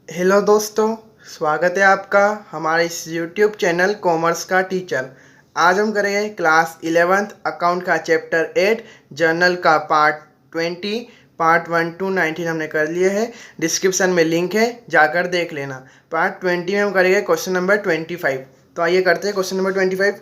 Hello दोस्तों, स्वागत है आपका हमारे इस यूट्यूब चैनल कॉमर्स का टीचर। आज हम करेंगे क्लास 11th अकाउंट का चैप्टर 8 जर्नल का पार्ट 20। पार्ट 1 to 19 हमने कर लिए हैं। डिस्क्रिप्शन में लिंक है, जाकर देख लेना। पार्ट 20 में हम करेंगे क्वेश्चन नंबर 25। तो आइए करते हैं क्वेश्चन नंबर 25।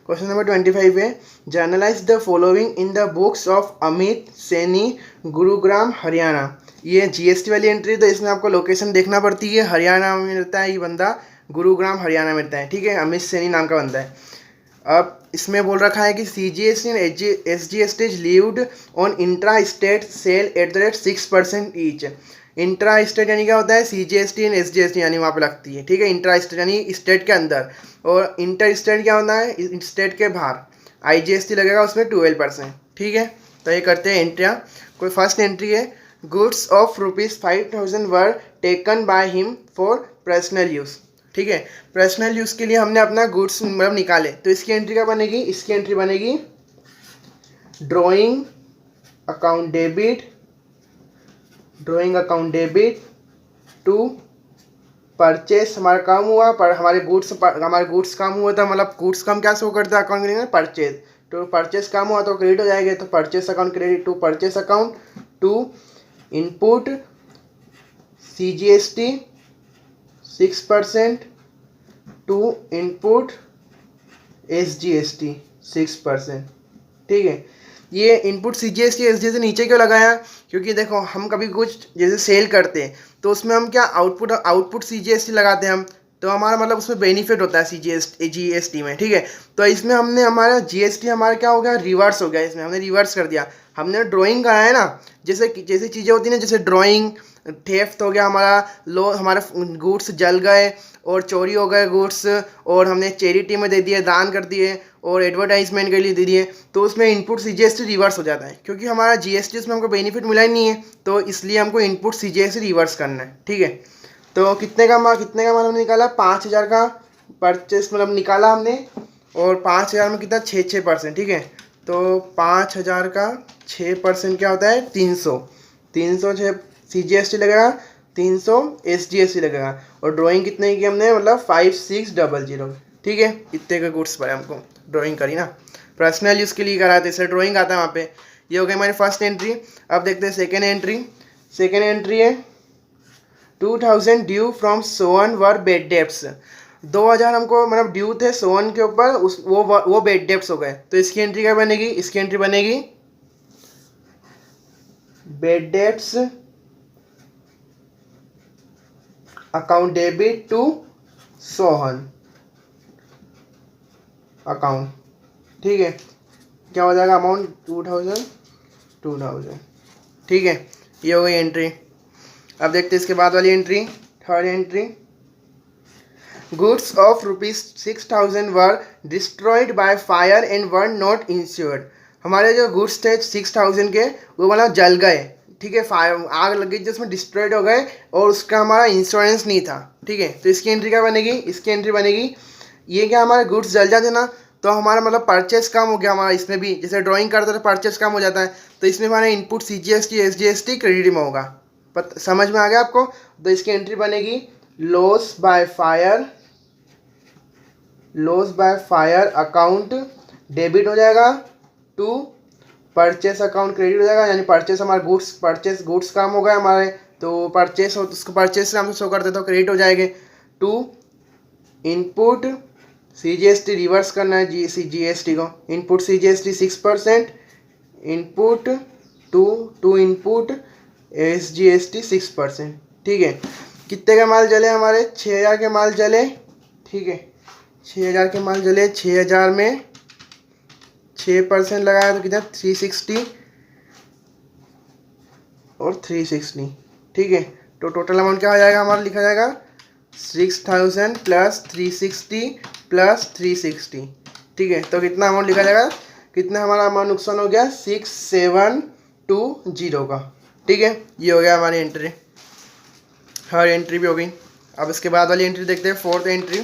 क्वेश्चन नंबर 25 है, generalized the following in the books of Amit Saini, Gurugram, Haryana. ये जीएसटी वाली एंट्री, तो इसमें आपको लोकेशन देखना पड़ती है। हरियाणा में रहता है ये बंदा, गुरुग्राम हरियाणा में रहता है। ठीक है, अमित सैनी नाम का बंदा है। अब इसमें बोल रखा है कि CGST and SGST is levied on intra state sale @ 6% each. Intra state यानी क्या होता है, CGST एंड SGST यानी वहाँ पे लगती है। ठीक है, इंट्रा स्टेट यानी स्टेट के अंदर, और इंटर स्टेट क्या होता है, स्टेट के बाहर। IGST लगेगा उसमें 12%। ठीक है, तो ये करते हैं एंट्रियाँ। कोई फर्स्ट एंट्री है, goods of ₹5,000 were taken by him for personal use. ठीक है, पर्सनल यूज़ के लिए हमने अपना गुड्स मतलब निकाले, तो इसकी एंट्री क्या बनेगी, इसकी एंट्री बनेगी drawing account debit to purchase. हमारा काम हुआ पर हमारे गुड्स काम हुआ था, मतलब गुड्स काम क्या शो करता है अकाउंट में, परचेज। तो परचेस काम हुआ तो क्रेडिट हो जाएगा, तो purchase account credit to purchase account to input CGST 6% to input SGST 6%। ठीक है, ये इनपुट CGST SGST नीचे क्यों लगाया, क्योंकि देखो हम कभी कुछ जैसे सेल करते हैं तो उसमें हम क्या आउटपुट CGST लगाते हैं हम, तो हमारा मतलब उसमें बेनिफिट होता है GST में। ठीक है, तो इसमें हमने हमारा GST हमारा क्या हो गया, रिवर्स हो गया। इसमें हमने रिवर्स कर दिया, हमने ड्राइंग करा है ना। जैसे चीज़ें होती हैं ना, जैसे ड्राइंग थेफ्ट हो गया हमारा, हमारे गुड्स जल गए और चोरी हो गए गुड्स, और हमने चैरिटी में दे दिए, दान कर दिए, और एडवर्टाइजमेंट के लिए दे दिए, तो उसमें इनपुट CGST रिवर्स हो जाता है, क्योंकि हमारा GST उसमें हमको बेनिफिट मिला ही नहीं है, तो इसलिए हमको इनपुट CGST रिवर्स करना है। ठीक है, तो कितने का माल हमने निकाला, 5,000 का परचेस मतलब निकाला हमने, और 5,000 में कितना, 6%। ठीक है, तो 5,000 का 6% क्या होता है, 300। 306 CGST लगेगा, 300 SGST लगेगा, और ड्राइंग कितने की हमने, मतलब 5600। ठीक है, इतने का गुड्स पड़े हमको, ड्राइंग करी ना, पर्सनल यूज़ के लिए करा था, इसलिए ड्राइंग आता है वहाँ पे। ये हो गई हमारी फर्स्ट एंट्री। अब देखते हैं सेकेंड एंट्री। सेकेंड एंट्री है 2,000 due from Sohan were bad debts. 2,000 हमको मतलब ड्यू थे सोअन के ऊपर, उस वो बेड डेप्स हो गए, तो इसकी एंट्री क्या बनेगी, इसकी एंट्री बनेगी bad debts account debit to Sohan account. ठीक है, क्या हो जाएगा, अमाउंट 2,000। ठीक है, ये हो गई एंट्री। अब देखते हैं इसके बाद वाली entry, third entry. Goods of ₹6,000 were destroyed by fire and were not insured. हमारे जो गुड्स थे 6,000 के, वो मतलब जल गए। ठीक है, फायर आग लग गई जिसमें डिस्ट्रॉयड हो गए, और उसका हमारा इंश्योरेंस नहीं था। ठीक है, तो इसकी एंट्री क्या बनेगी, इसकी एंट्री बनेगी, ये क्या हमारे गुड्स जल जाते ना, तो हमारा मतलब परचेस कम हो गया हमारा। इसमें भी जैसे ड्राइंग करते तो परचेस कम हो जाता है, तो इसमें हमारा इनपुट CGST SGST क्रेडिट में होगा। समझ में आ गया आपको, तो इसकी एंट्री बनेगी loss by fire account debit हो जाएगा टू परचेस अकाउंट क्रेडिट हो जाएगा, यानी परचेस हमारे गुड्स काम हो गए हमारे, तो परचेस हो तो उसको परचेस से हम शो करते तो क्रेडिट हो जाएंगे टू इनपुट CGST रिवर्स करना है GST को, input CGST 6%, input to input SGST 6%। ठीक है, कितने के माल जले हमारे, 6,000 के माल जले। ठीक है, 6,000 के माल जले, 6,000 में 6% लगाया तो कितना, 360 और 360। ठीक है, तो टोटल अमाउंट क्या हो जाएगा हमारा, लिखा जाएगा 6,000 प्लस 360 प्लस 360। ठीक है, तो कितना अमाउंट लिखा जाएगा, कितना हमारा अमाउंट नुकसान हो गया, 6,720 का। ठीक है, ये हो गया हमारी एंट्री, हर एंट्री भी हो गई। अब इसके बाद वाली एंट्री देखते हैं, fourth entry.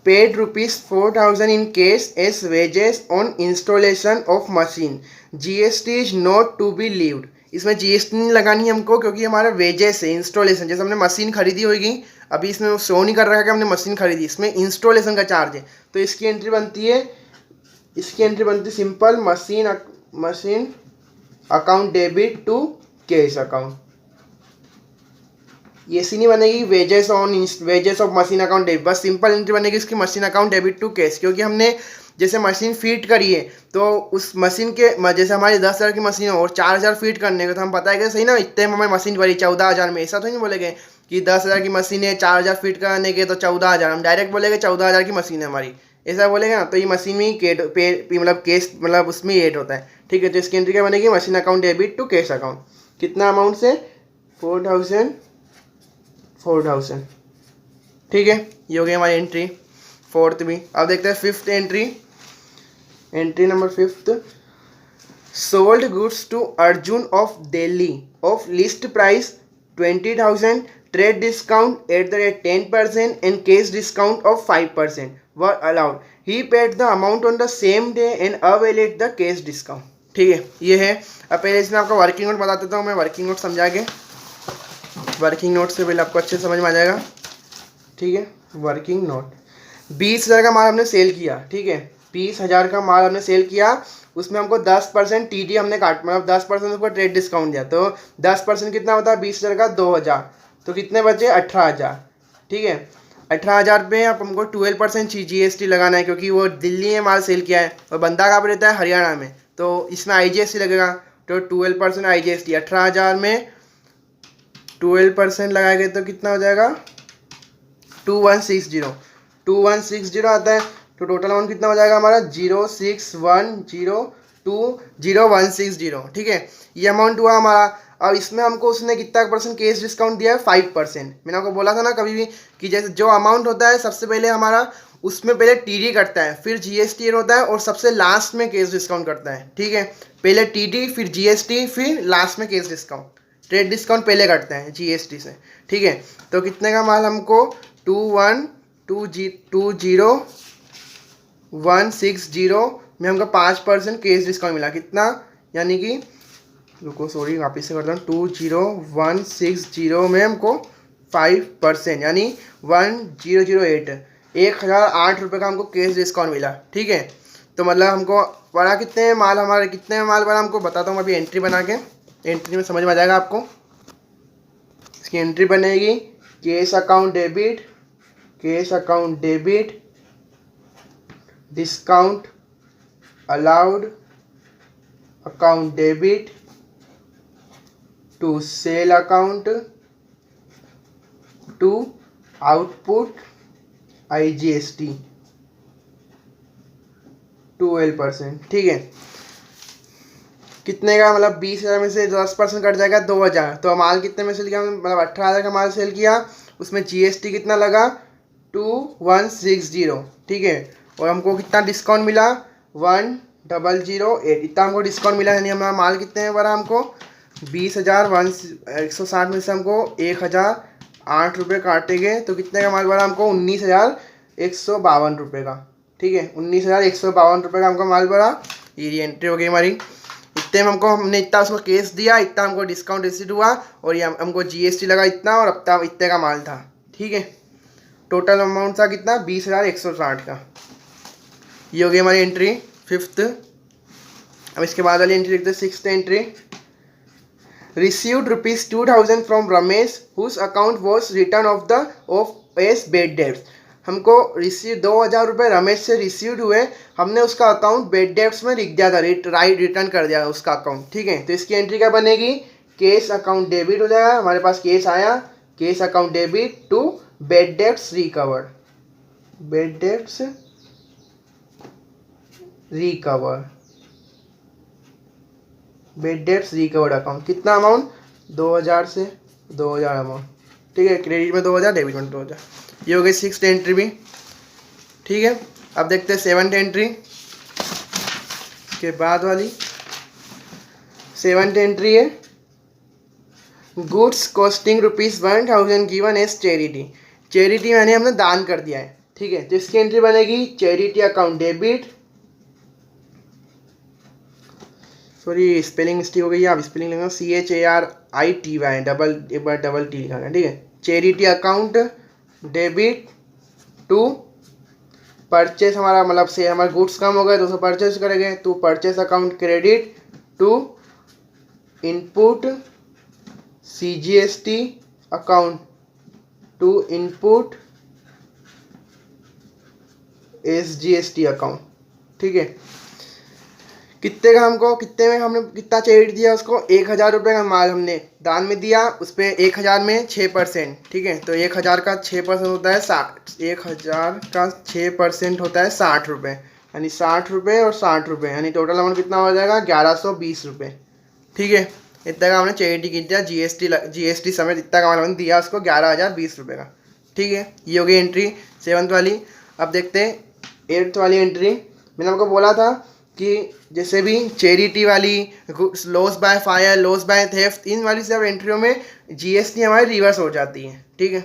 Paid ₹4,000 in cash as wages on installation of machine. GST is not to be levied. इसमें जीएसटी नहीं लगानी है हमको, क्योंकि हमारा वेजेस है, इंस्टॉलेशन, जैसे हमने मशीन खरीदी होगी, अभी इसमें शो नहीं कर रहा है कि हमने मशीन खरीदी, इसमें इंस्टॉलेशन का चार्ज है, तो इसकी एंट्री बनती है, simple machine account debit to cash account. ये सी नहीं बनेगी wages of machine account debit, बस सिंपल एंट्री बनेगी इसकी machine account debit to cash, क्योंकि हमने जैसे मशीन फिट करी है तो उस मशीन के जैसे हमारी 10,000 की मशीन हो और 4,000 फिट करने का, तो हम बताएंगे सही ना, इतने में हमारी मशीन बनी 14,000 में, ऐसा तो नहीं बोलेंगे कि 10,000 की मशीन है 4,000 फिट करने के तो 14,000, हम डायरेक्ट बोलेंगे 14,000 की मशीन है हमारी, ऐसा बोलेंगे ना, तो ये मशीन में ही मतलब केस मतलब उसमें ऐड होता है, ठीक है। तो इसकी एंट्री क्या बनेगी, machine account debit to cash account, कितना अमाउंट से 4,000, ठीक है। ये हो गई हमारी एंट्री फोर्थ भी। अब देखते हैं fifth entry number fifth, sold goods to Arjun of Delhi of list price 20,000, trade discount at the rate 10% and cash discount of 5% were allowed, he paid the amount on the same day and availed the cash discount, ठीक है। ये है। अब पहले इसमें आपका working note बता देता हूँ मैं, वर्किंग नोट समझा के, वर्किंग नोट से पहले आपको अच्छे समझ में आ जाएगा, ठीक है। वर्किंग नोट, 20,000 का माल हमने सेल किया, ठीक है, 20,000 का माल हमने सेल किया, उसमें हमको 10% टीडी हमने काट, मतलब 10% उसको ट्रेड डिस्काउंट दिया, तो 10% कितना होता है 20,000 का 2,000, तो कितने बचे 18,000, ठीक है। 18,000 पे अब हमको 12% GST लगाना है, क्योंकि वो दिल्ली में माल सेल किया है और बंदा कहाँ पर रहता है, हरियाणा में, तो इसमें IGST लगेगा, तो 12% IGST, 18,000 में 12% लगाएंगे तो कितना हो जाएगा 2160 आता है, तो टोटल अमाउंट कितना हो जाएगा हमारा 061020160, ठीक है। ये अमाउंट हुआ हमारा। अब इसमें हमको उसने कितना परसेंट कैश डिस्काउंट दिया है, 5%। मैंने आपको बोला था ना कभी भी कि जैसे जो अमाउंट होता है सबसे पहले हमारा उसमें पहले टीडी कटता है, फिर GST होता है और सबसे लास्ट में कैश डिस्काउंट करता है, ठीक है। पहले टीडी फिर GST फिर लास्ट में कैश डिस्काउंट, ट्रेड डिस्काउंट पहले कटते हैं GST से, ठीक है। तो कितने का माल हमको 21,20,160 में हमको 5% कैश डिस्काउंट मिला, कितना, यानी कि रुको सॉरी वापस से करता हूँ, 20,160 में हमको 5% यानी 1,008, 1,008 रुपये का हमको कैश डिस्काउंट मिला, ठीक है। तो मतलब हमको बड़ा कितने माल, हमारे कितने माल बड़ा हमको बताता हूँ अभी एंट्री बना के, एंट्री में समझ में आ जाएगा आपको। इसकी एंट्री बनेगी cash account debit discount allowed account debit to sale account to output IGST 12%, ठीक है। कितने का, मतलब 20,000 में से 10% कट जाएगा 2,000, तो माल कितने में सेल किया, मतलब 18,000 का माल सेल किया, उसमें GST कितना लगा 2160, ठीक है। और हमको कितना डिस्काउंट मिला 1,008, इतना हमको डिस्काउंट मिला, यानी हमारा माल कितने में भरा, हमको 20,160 में से हमको 1,008 रुपये काटेंगे, तो कितने का माल भरा हमको 19,152 रुपये का, ठीक है। 19,152 रुपये का हमको माल भरा, ये एंट्री हो गई हमारी। इतने में हमने इतना उसको केस दिया, इतना हमको डिस्काउंट रिसीव हुआ और ये हमको GST लगा इतना, और अब तक इतने का माल था, ठीक है। टोटल अमाउंट था कितना 20,160 का। ये हो गई हमारी एंट्री फिफ्थ। अब इसके बाद वाली एंट्री लिखते हैं sixth entry, received ₹2,000 from Ramesh whose account was written off as bad debts. हमको 2,000 रुपये रमेश से रिसीव्ड हुए, हमने उसका अकाउंट बेड डेट्स में लिख दिया था, रिटर्न कर दिया उसका अकाउंट, ठीक है। तो इसकी एंट्री क्या बनेगी, कैश अकाउंट डेबिट हो जाएगा, हमारे पास कैश आया, cash account debit to bad debts recovered, bad debts recovered account, कितना अमाउंट 2,000 से 2,000 अमाउंट, ठीक है। क्रेडिट में 2,000, डेबिट में 2,000। ये हो गई सिक्स्थ एंट्री भी, ठीक है। अब देखते हैं सेवन्थ एंट्री के बाद वाली। सेवन्थ एंट्री है goods costing ₹1,000 given as charity. Charity मैंने हमने दान कर दिया है, ठीक है। तो इसकी एंट्री बनेगी charity account debit, sorry spelling mistake हो गई, आप स्पेलिंग लिखना CHARITY, डबल टी लिखा है, ठीक है। Charity account debit to purchase, हमारा मतलब से हमारे गुड्स कम हो गए तो उसे परचेस करेंगे, to purchase account credit to input CGST account to input SGST account, ठीक है। कितने का हमको, कितने में हमने कितना चैरिटी दिया उसको, 1000 रुपये का माल हमने दान में दिया, उस पर 1000 में 6%, ठीक है। तो 1000 का 6% होता है 60, 1000 का 6% होता है 60 रुपये, यानी 60 रुपये और 60 रुपये, यानी टोटल अमाउंट कितना हो जाएगा 1120 रुपये, ठीक है। इतना का हमने चैरिटी की दिया, GST समेत इतना का हमने दिया उसको 11,020 रुपये का, ठीक है। ये हो गई एंट्री 7th वाली। अब देखते हैं 8th वाली एंट्री। मैंने आपको बोला था कि जैसे भी चैरिटी वाली, loss by fire, loss by theft, इन वाली सब एंट्रियों में GST हमारी रिवर्स हो जाती है, ठीक है।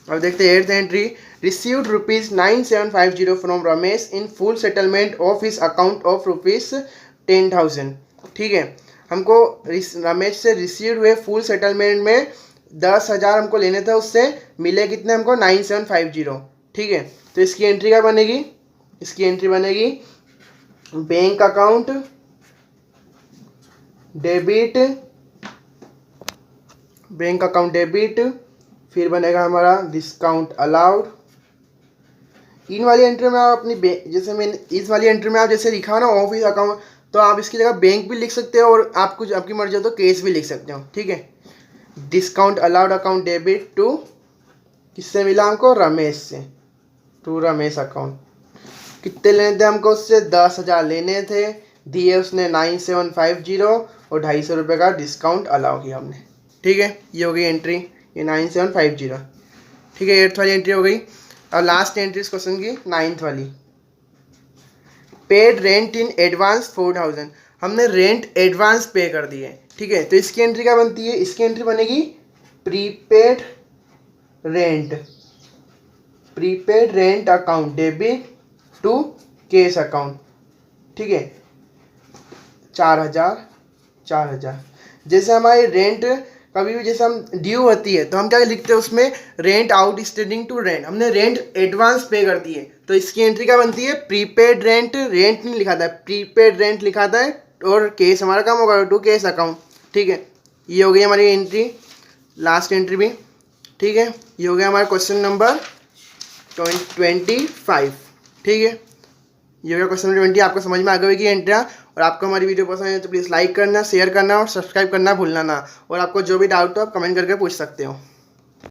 अब देखते हैं 8th entry. Received ₹9750 from Ramesh in full settlement of his account of ₹10,000, ठीक है। हमको रमेश से रिसीव्ड हुए फुल सेटलमेंट में 10,000 हमको लेने थे, उससे मिले कितने हमको 9750, ठीक है। तो इसकी एंट्री क्या बनेगी, इसकी एंट्री बनेगी bank account debit, bank account debit, फिर बनेगा हमारा डिस्काउंट अलाउड। इन वाली एंट्री में आप अपनी जैसे मैंने इस वाली एंट्री में आप जैसे लिखा ना ऑफिस अकाउंट, तो आप इसकी जगह बैंक भी लिख सकते हो और आप कुछ आपकी मर्जी हो तो केस भी लिख सकते हो, ठीक है। Discount allowed account debit to, किससे मिला हमको, रमेश से, टू रमेश अकाउंट। कितने लेने थे हमको उससे, 10,000 लेने थे, दिए उसने 9750 और 250 रुपये का डिस्काउंट अलाउ किया हमने, ठीक है। ये हो गई एंट्री, ये 9750, ठीक है। 8th वाली एंट्री हो गई। और लास्ट एंट्री इस क्वेश्चन की 9th वाली। पेड रेंट इन एडवांस 4,000, हमने रेंट एडवांस पे कर दिए, ठीक है। तो इसकी एंट्री क्या बनती है, इसकी एंट्री बनेगी prepaid rent, prepaid rent account debit to cash account, ठीक है। 4,000। जैसे हमारी रेंट कभी भी जैसे हम ड्यू होती है तो हम क्या लिखते हैं उसमें, रेंट आउटस्टैंडिंग टू रेंट, हमने रेंट एडवांस पे कर दिए, तो इसकी एंट्री क्या बनती है प्रीपेड रेंट, रेंट नहीं लिखा था, प्रीपेड रेंट लिखा था, और केस हमारा कम होगा टू केस अकाउंट, ठीक है। ये हो गई हमारी एंट्री, लास्ट एंट्री भी, ठीक है। ये हो गया हमारा क्वेश्चन नंबर 25, ठीक है। ये हो गया क्वेश्चन नंबर 20। आपको समझ में आ गई कि एंट्रियाँ, और आपको हमारी वीडियो पसंद है तो प्लीज़ लाइक करना, शेयर करना और सब्सक्राइब करना भूलना ना। और आपको जो भी डाउट हो आप कमेंट करके पूछ सकते हो।